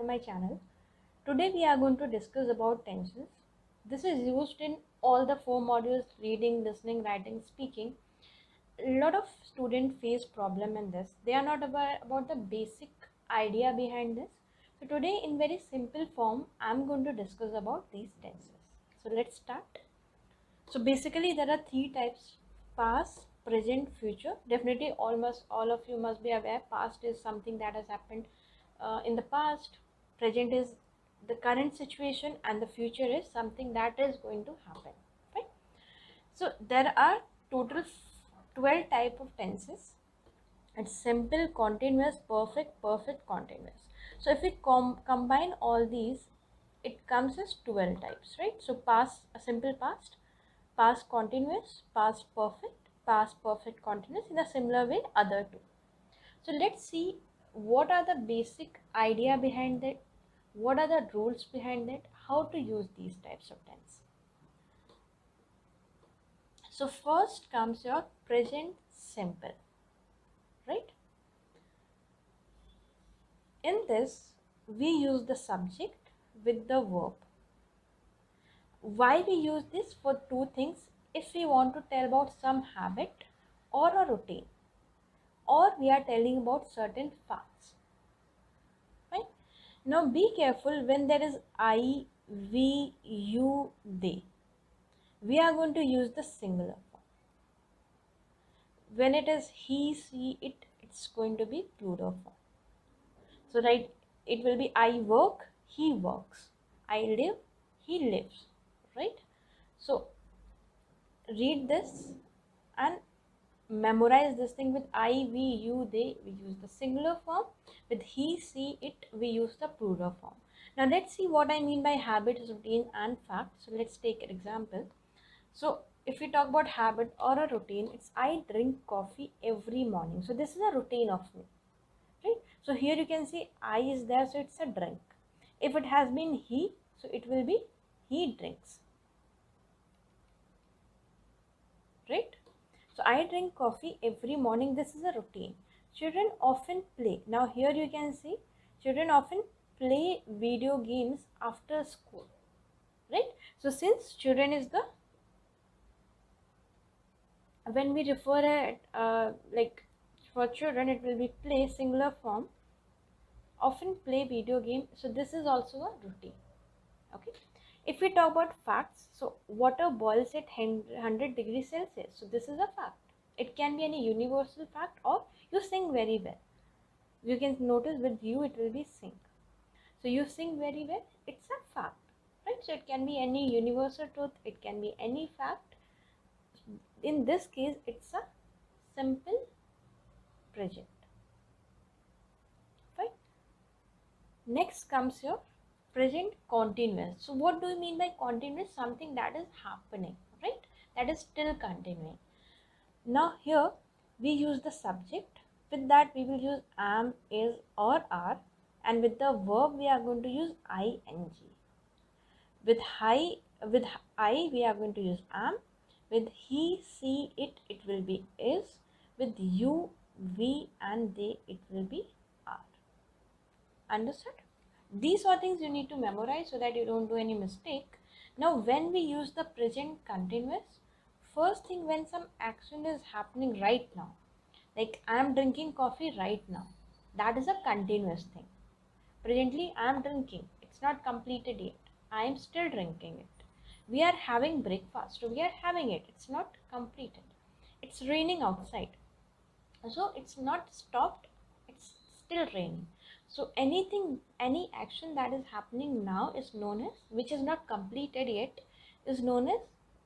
my channel. Today we are going to discuss about tenses. This is used in all the four modules: reading, listening, writing, speaking. A lot of students face problem in this. They are not aware about the basic idea behind this. So today in very simple form I am going to discuss about these tenses. So let's start. So basically there are three types: past, present, future. Definitely almost all of you must be aware past is something that has happened in the past, present is the current situation, and the future is something that is going to happen, right? So there are total 12 type of tenses. It's simple, continuous, perfect, perfect, continuous. So if we combine all these, it comes as 12 types, right? So past, a simple past, past continuous, past perfect, past perfect continuous, in a similar way other two. So let's see what are the basic idea behind it, what are the rules behind it, how to use these types of tense. So first comes your present simple, right? In this, we use the subject with the verb. Why we use this? For two things: if we want to tell about some habit or a routine, or we are telling about certain facts, right? Now be careful when there is I, we, you, they. We are going to use the singular form. When it is he, she, it, it's going to be plural form. So right, it will be I work, he works. I live, he lives, right? So read this and memorize this thing. With I, we, you, they, we use the singular form. With he, she, it, we use the plural form. Now let's see what I mean by habit, routine and fact. So let's take an example. So if we talk about habit or a routine, it's I drink coffee every morning. So this is a routine of me, right? So here you can see I is there, so it's a drink. If it has been he, so it will be he drinks, right? So I drink coffee every morning. This is a routine. Children often play. Now here you can see children often play video games after school, right? So since children is the, when we refer it like for children, it will be play, singular form, often play video game. So this is also a routine. Okay. If we talk about facts, so water boils at 100 degrees Celsius. So this is a fact. It can be any universal fact, or you sing very well. You can notice with you it will be sing. So you sing very well, it's a fact, right? So it can be any universal truth, it can be any fact. In this case, it's a simple present, right? Next comes your present continuous. So what do you mean by continuous? Something that is happening, right? That is still continuing. Now here we use the subject. With that we will use am, is or are, and with the verb we are going to use ing. With with I we are going to use am. With he, she, it will be is. With you, we and they, it will be are. Understood? These are things you need to memorize so that you don't do any mistake. Now when we use the present continuous, first thing, when some action is happening right now, like I am drinking coffee right now, that is a continuous thing. Presently I am drinking, it's not completed yet, I am still drinking it. We are having breakfast, so we are having it, it's not completed. It's raining outside, so it's not stopped, it's still raining. So anything, any action that is happening now is known as, which is not completed yet, is known as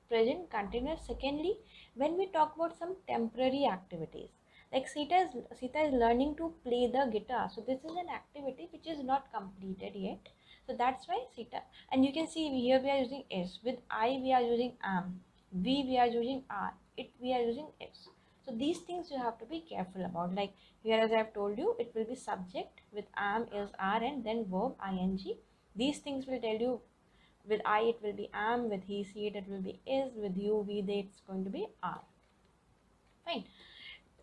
present continuous. Secondly, when we talk about some temporary activities, like Sita is learning to play the guitar, so this is an activity which is not completed yet. So that's why Sita, and you can see here we are using is. With I we are using am, we are using are, it we are using is. So these things you have to be careful about. Like here, as I have told you, it will be subject with am, is, are, and then verb ing. These things will tell you. With I it will be am, with he, she, it will be is, with you, we, they, it's going to be are. Fine.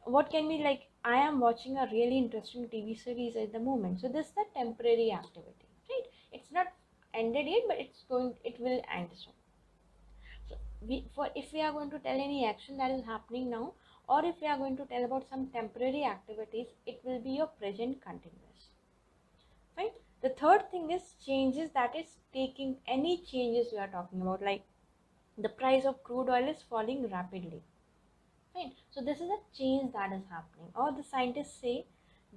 What can be like, I am watching a really interesting TV series at the moment. So this is the temporary activity. It's not ended yet, but it will end soon. So if we are going to tell any action that is happening now, or if we are going to tell about some temporary activities, it will be your present continuous. Right? The third thing is changes, that is taking any changes we are talking about, like the price of crude oil is falling rapidly. Right? So this is a change that is happening, or the scientists say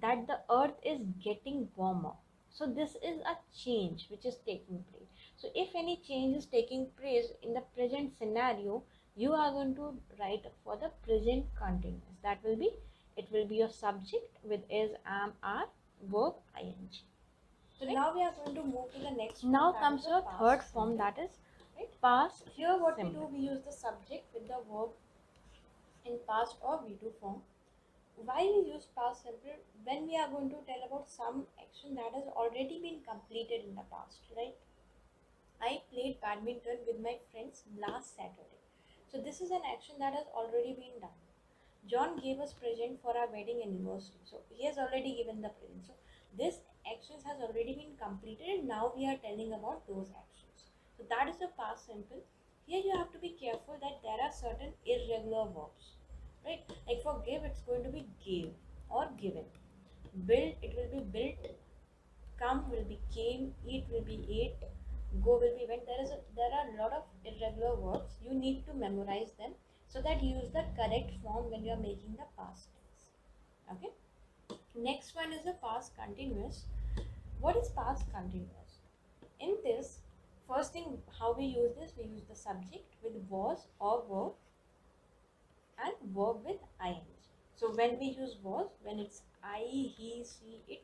that the earth is getting warmer. So this is a change which is taking place. So if any change is taking place in the present scenario, you are going to write for the present continuous. That will be, it will be your subject with is, am, are, verb, ing. So right? Now we are going to move to the next form. Now comes your third form, that is right, past. Here what simple. We use the subject with the verb in past or V2 form. Why we use past simple? When we are going to tell about some action that has already been completed in the past, right? I played badminton with my friends last Saturday. So this is an action that has already been done. John gave us present for our wedding anniversary. So he has already given the present. So this actions has already been completed, and now we are telling about those actions. So that is the past simple. Here you have to be careful that there are certain irregular verbs, right? Like for give, it's going to be gave or given. Build, it will be built. Come will be came. Eat will be ate. Go will be went. There are a lot of irregular verbs. You need to memorize them so that you use the correct form when you are making the past tense. Okay. Next one is the past continuous. What is past continuous? In this, first thing how we use this, we use the subject with was or verb and verb with ing. So when we use was, when it's I, he, she, it,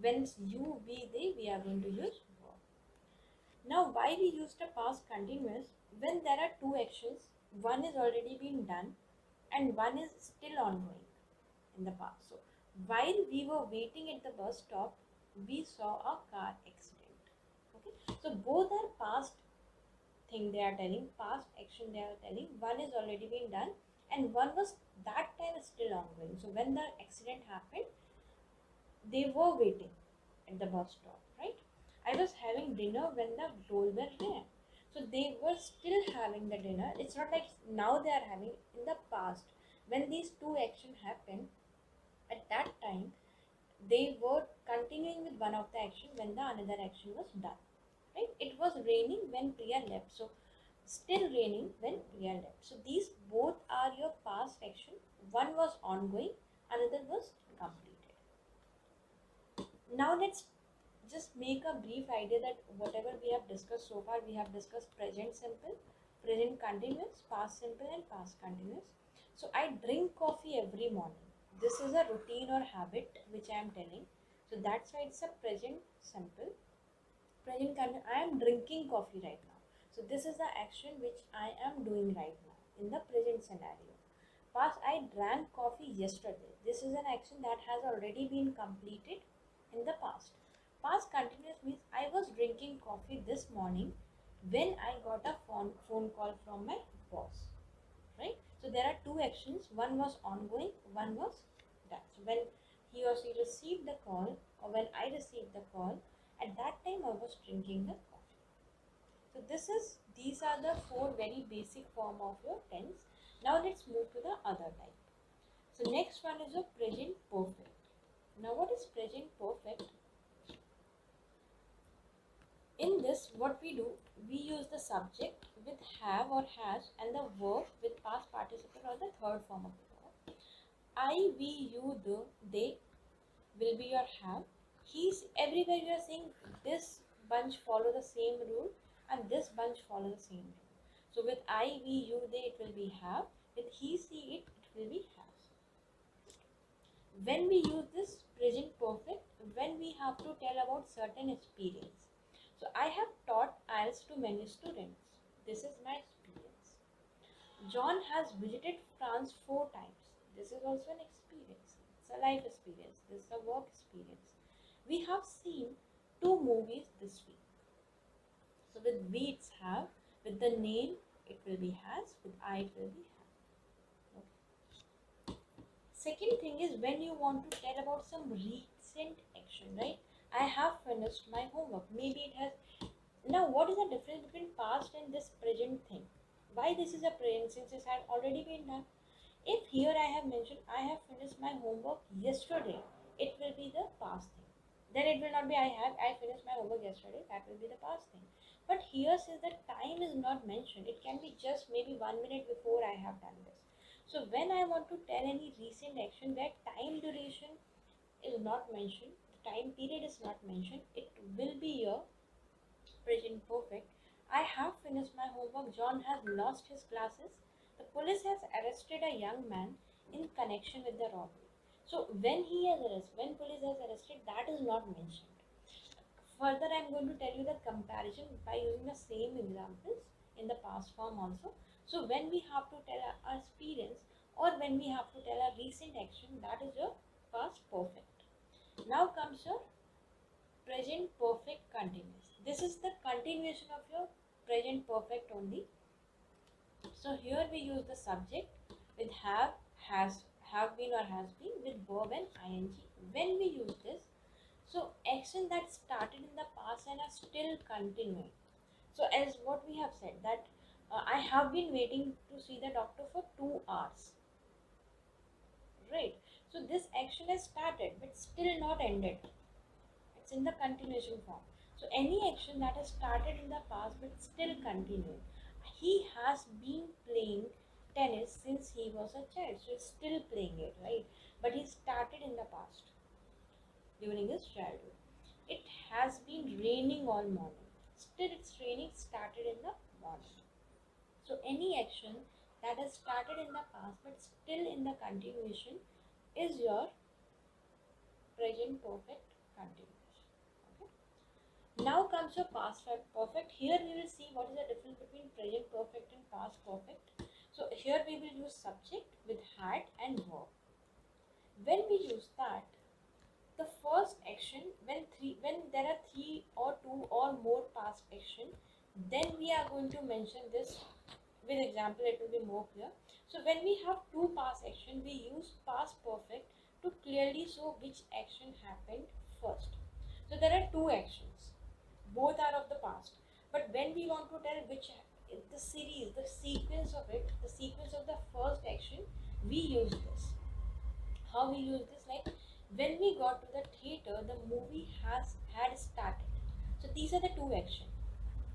when it's you, we, they, we are going to use verb. Now why we use the past continuous? When there are two actions, one is already been done and one is still ongoing in the past. So while we were waiting at the bus stop, we saw a car accident. Okay, so both are past thing they are telling, past action they are telling. One is already been done and one was that time still ongoing. So when the accident happened, they were waiting at the bus stop, right? I was having dinner when the doorbell rang. So they were still having the dinner. It's not like now they are having, in the past. When these two actions happened, at that time, they were continuing with one of the action when the another action was done. Right? It was raining when Priya left. So still raining when Priya left. So these both are your past action. One was ongoing, another was completed. Now let's just make a brief idea that whatever we have discussed so far, we have discussed present simple, present continuous, past simple and past continuous. So I drink coffee every morning. This is a routine or habit which I am telling. So that's why it's a present simple. Present continuous, I am drinking coffee right now. So this is the action which I am doing right now in the present scenario. Past, I drank coffee yesterday. This is an action that has already been completed in the past. Past continuous means I was drinking coffee this morning when I got a phone call from my boss. Right? So there are two actions. One was ongoing, one was done. So when he or she received the call or when I received the call, at that time I was drinking the coffee. So these are the four very basic form of your tense. Now let's move to the other type. So next one is your present perfect. Now what is present perfect? In this, what we do, we use the subject with have or has and the verb with past participle or the third form of the verb. I, we, you, they will be your have. He's, everywhere you are saying this bunch follow the same rule and this bunch follow the same rule. So with I, we, you, they, it will be have. With he, she, it will be has. When we use this present perfect, when we have to tell about certain experience. So I have taught IELTS to many students. This is my experience. John has visited France 4 times. This is also an experience. It's a life experience. This is a work experience. We have seen 2 movies this week. So with we it's have, with the name it will be has, with I it will be have. Okay. Second thing is when you want to tell about some recent action, right? I have finished my homework. Maybe it has. Now, what is the difference between past and this present thing? Why this is a present since it had already been done? If here I have mentioned I have finished my homework yesterday, it will be the past thing. Then it will not be I finished my homework yesterday, that will be the past thing. But here since the time is not mentioned, it can be just maybe 1 minute before I have done this. So when I want to tell any recent action where time duration is not mentioned, the time period is not mentioned, it will be your present perfect. I have finished my homework. John has lost his glasses. The police has arrested a young man in connection with the robbery. So when police has arrested, that is not mentioned. Further, I am going to tell you the comparison by using the same examples in the past form also. So when we have to tell our experience or when we have to tell a recent action, that is your past perfect. Now comes your present perfect continuous. This is the continuation of your present perfect only. So here we use the subject with have, have been or has been with verb and ing. When we use this, so action that started in the past and are still continuing. So as what we have said that I have been waiting to see the doctor for 2 hours, right? So this action has started but still not ended. It's in the continuation form. So any action that has started in the past but still continuing. He has been playing tennis since he was a child, so he's still playing it, right? But he started in the past during his childhood. It has been raining all morning. Still, it's raining started in the morning. So any action that has started in the past but still in the continuation is your present perfect continuous. Okay. Now comes your past perfect. Here we will see what is the difference between present perfect and past perfect. So here we will use subject with had and verb. When we use that, the first action when there are three or two or more past action, then we are going to mention this with example. It will be more clear. So when we have two past action, we use past perfect to clearly show which action happened first. So there are two actions, both are of the past, but when we want to tell which the series, the sequence of it, the sequence of the first action, we use this. How we use this? Like when we got to the theater, the movie had started. So these are the two actions,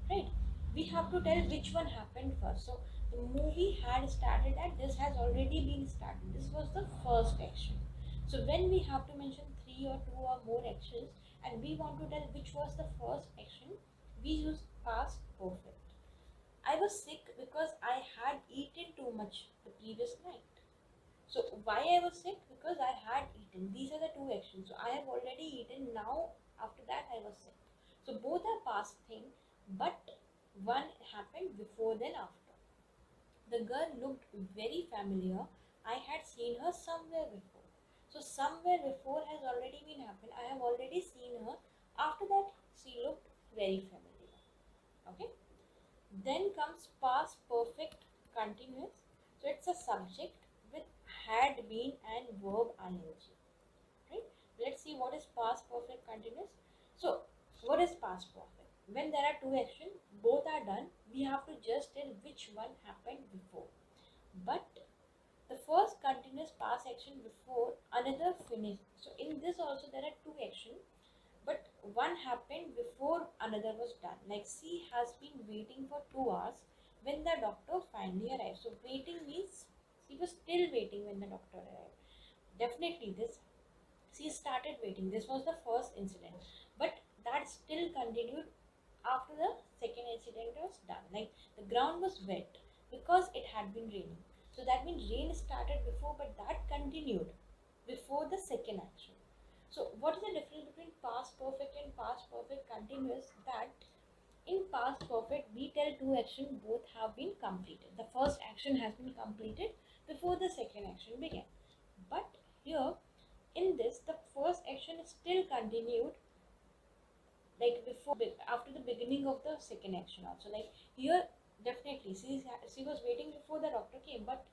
right? We have to tell which one happened first. So the movie had started and this has already been started. This was the first action. So when we have to mention three or two or more actions and we want to tell which was the first action, we use past perfect. I was sick because I had eaten too much the previous night. So why I was sick? Because I had eaten. These are the two actions. So I have already eaten. Now after that I was sick. So both are past thing, but one happened before then after. The girl looked very familiar. I had seen her somewhere before. So somewhere before has already been happened. I have already seen her. After that she looked very familiar. Okay. Then comes past perfect continuous. So it's a subject with had been and verb ing. Right? Let's see what is past perfect continuous. So what is past perfect? When there are two actions, both are done, we have to just tell which one happened before. But the first continuous past action before another finished. So in this also there are two actions, but one happened before another was done. Like she has been waiting for 2 hours when the doctor finally arrived. So waiting means she was still waiting when the doctor arrived. Definitely this, she started waiting. This was the first incident, but that still continued after the second incident was done. Like the ground was wet because it had been raining. So that means rain started before, but that continued before the second action. So what is the difference between past perfect and past perfect continuous? That in past perfect we tell two actions both have been completed. The first action has been completed before the second action began. But here in this the first action is still continued like before after the beginning of the second action also. Like here definitely she was waiting before the doctor came, but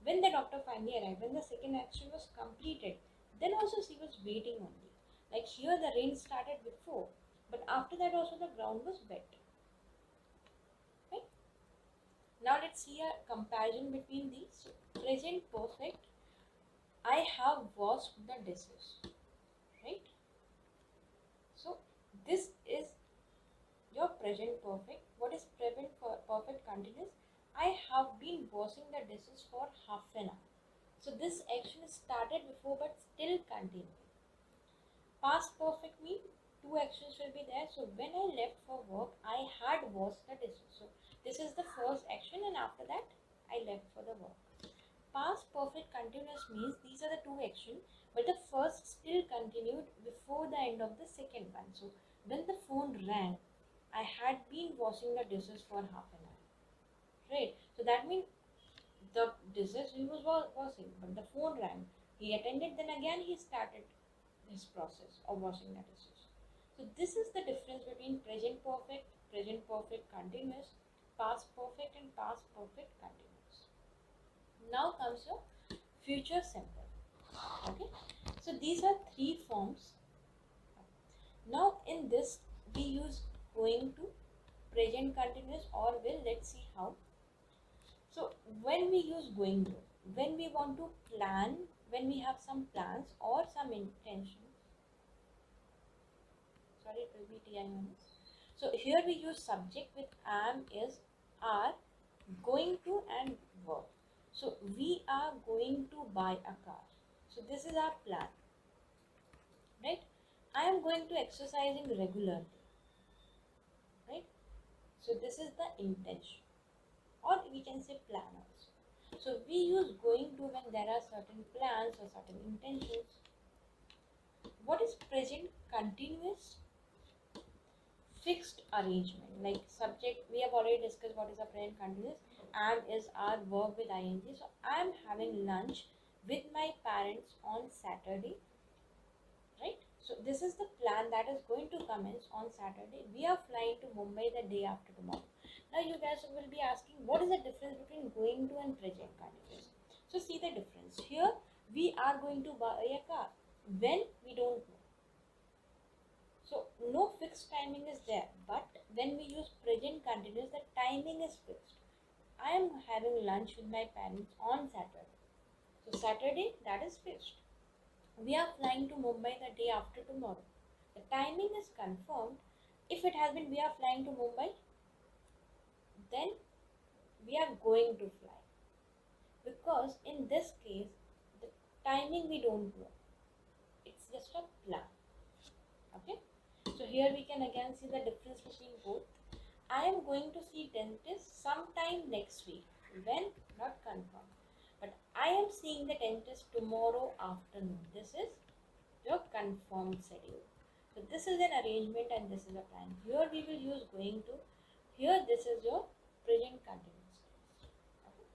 when the doctor finally arrived, when the second action was completed, then also she was waiting only. Like here the rain started before, but after that also the ground was wet. Right? Now let's see a comparison between these. So, present perfect, I have washed the dishes. Right? So this is your present perfect. What is present perfect continuous? I have been washing the dishes for half an hour. So this action started before but still continuing. Past perfect means two actions will be there. So when I left for work, I had washed the dishes. So this is the first action, and after that I left for the work. Past perfect continuous means these are the two actions, but the first still continued before the end of the second one. So when the phone rang, I had been washing the dishes for half an hour. Right? So that means the dishes he was washing, but the phone rang. He attended, then again he started his process of washing the dishes. So this is the difference between present perfect continuous, past perfect and past perfect continuous. Now comes your future simple. Okay, so these are three forms. Now in this we use going to, present continuous or will. Let's see how. So when we use going to, when we want to plan, when we have some plans or some intentions, sorry, it will be ti minus. So here we use subject with am, is, are, going to and verb. So we are going to buy a car. So this is our plan, right? I am going to exercising regularly, right? So this is the intention, or we can say plan also. So we use going to when there are certain plans or certain intentions. What is present continuous? Fixed arrangement, like subject we have already discussed what is a present continuous. Am is our verb with ing. So I am having lunch with my parents on Saturday, right? So this is the plan that is going to commence on Saturday. We are flying to Mumbai the day after tomorrow. Now you guys will be asking, what is the difference between going to and present continuous? So see the difference here. We are going to buy a car. When? We don't know. So no fixed timing is there, but when we use present continuous, the timing is fixed. I am having lunch with my parents on Saturday. So Saturday, that is fixed. We are flying to Mumbai the day after tomorrow. The timing is confirmed. If it has been we are flying to Mumbai, then we are going to fly. Because in this case, the timing we don't know. It's just a plan. Okay. So here we can again see the difference between both. I am going to see dentist sometime next week. When? Not confirmed. But I am seeing the dentist tomorrow afternoon. This is your confirmed schedule. So this is an arrangement and this is a plan. Here we will use going to. Here this is your present continuous. Okay.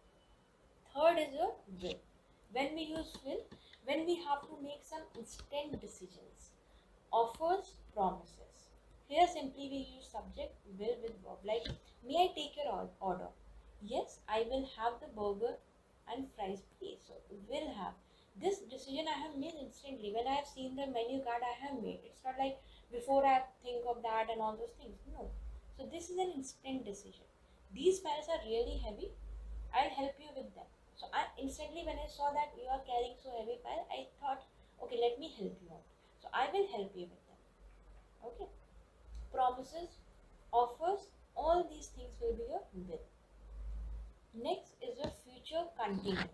Third is your will. When we use will, when we have to make some instant decisions, offers, promises. Here simply we use subject will with verb. Like, may I take your order? Yes, I will have the burger and fries please. So will have. This decision I have made instantly. When I have seen the menu card I have made. It's not like before I think of that and all those things. No. So this is an instant decision. These files are really heavy. I'll help you with them. So I instantly when I saw that you are carrying so heavy file, I thought, okay, let me help you out. So I will help you with them. Okay. Promises, offers, all these things will be your will. Next is your future continuous.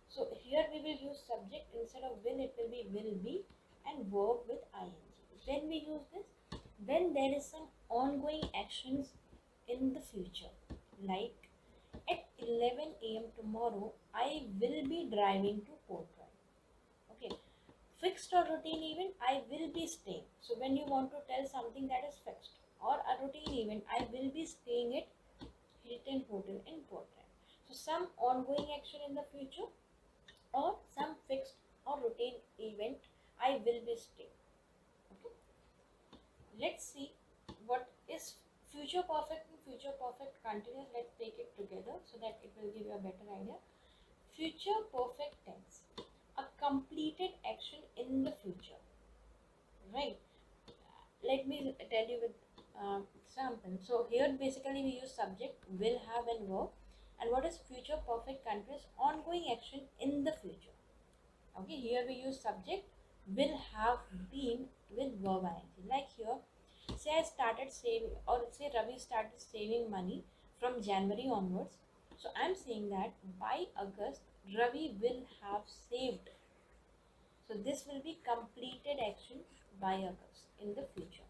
So here we will use subject instead of will, it will be and verb with ing. When we use this, when there is some ongoing actions in the future, like at 11 a.m. tomorrow, I will be driving to Portland. Okay, fixed or routine event, I will be staying. So when you want to tell something that is fixed or a routine event, I will be staying at Hilton Hotel in Portland. So some ongoing action in the future or some fixed or routine event, I will be staying. Okay. Let's see what is future perfect and future perfect continuous. Let's take it together so that it will give you a better idea. Future perfect tense, a completed action in the future. right? Let me tell you with example. So here basically we use subject, will, have and verb. And what is future perfect continuous? Ongoing action in the future. Okay, here we use subject, will, have, been with verb ing. Like here, say I started saving, or say Ravi started saving money from January onwards. So I'm saying that by August Ravi will have saved. So this will be completed action by August in the future.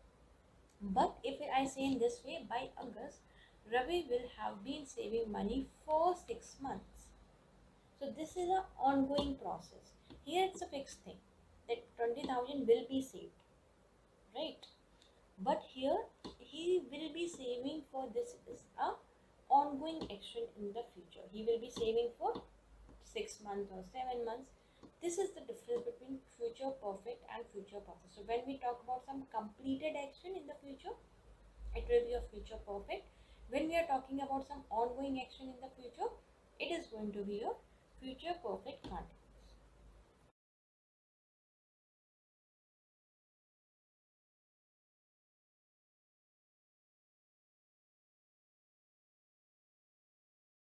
But if I say in this way, by August, Ravi will have been saving money for 6 months. So this is an ongoing process. Here it's a fixed thing that 20,000 will be saved, right? But here he will be saving for, this is a ongoing action in the future. He will be saving for 6 months or 7 months. This is the difference between future perfect and future perfect. So when we talk about some completed action in the future, it will be a future perfect. When we are talking about some ongoing action in the future, it is going to be a future perfect continuous.